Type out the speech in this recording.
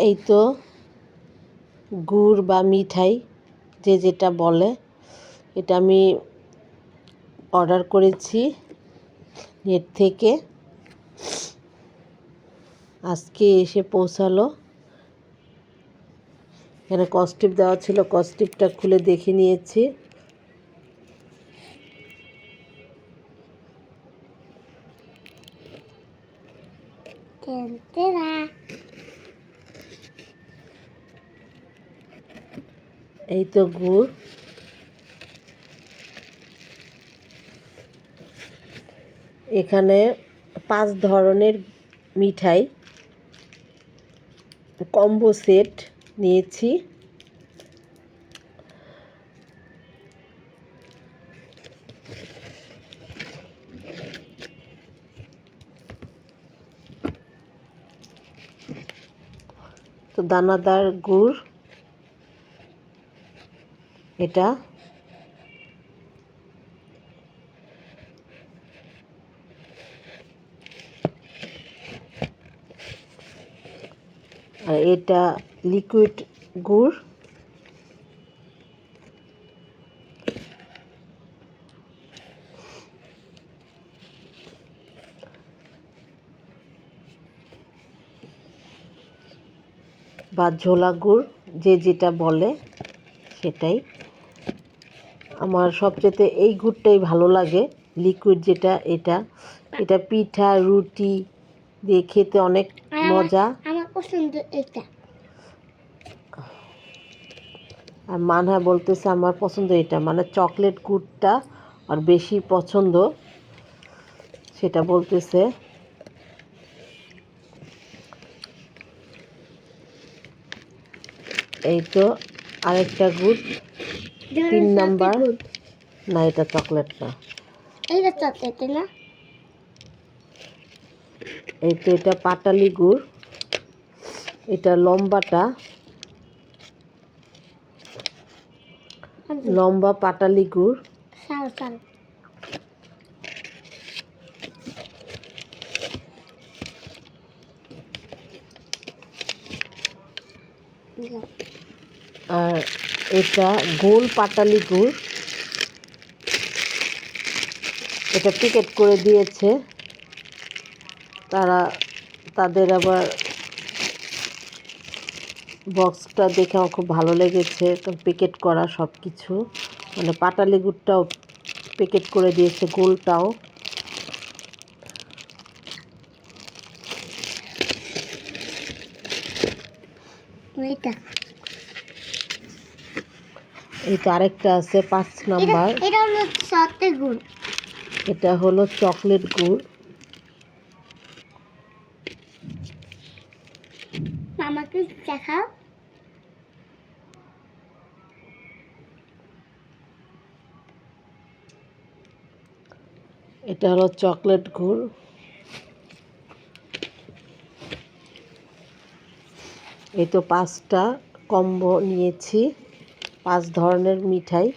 এই তো গুড় বা মিঠাই যে যেটা বলে, এটা আমি অর্ডার করেছি নেট থেকে, আজকে এসে পৌঁছালো। এখানে কস্টিপ দেওয়া ছিল, কস্টিপটা খুলে দেখে নিয়েছি। এই তো গুড়, এখানে 5 ধরনের মিঠাই কম্বো সেট নিয়েছি। তো দানাদার গুড় এটা, আর এটা লিকুইড গুড়, বা ঝোলা গুড়, যে যেটা বলে সেটাই। আমার সবচেয়ে এই গুড়টাই ভালো লাগে, লিকুইড যেটা, এটা পিঠা রুটি দিয়ে খেতে অনেক মজা। আমার পছন্দ এটা। আর মানহা বলতেছে আমার পছন্দ এটা, মানে চকলেট গুড়টা আর বেশি পছন্দ, সেটা বলতেছে। এই তো আরেকটা গুড়, 3 নাম্বার। না, এটা চকলেট না, এইটা চকলেট না। এই তো এটা পাটালি গুড়, এটা লম্বাটা, লম্বা পাটালি গুড়। আর এটা গোল পাটালি গুড়, এটা প্যাকেট করে দিয়েছে তারা, তাদের আবার বক্সটা দেখে আমার খুব ভালো লেগেছে। তো প্যাকেট করা সব কিছু, মানে পাটালি গুড়টাও প্যাকেট করে দিয়েছে, গোলটাও। এই তো আরেকটা আছে 5 নাম্বার, এটা হলো চকলেট গুড়, এটা হলো চকলেট গুড়। আমাকে দেখাও। এটা হলো চকলেট গুড়। এই তো 5টা কম্বো নিয়েছি, 5 ধরনের মিঠাই।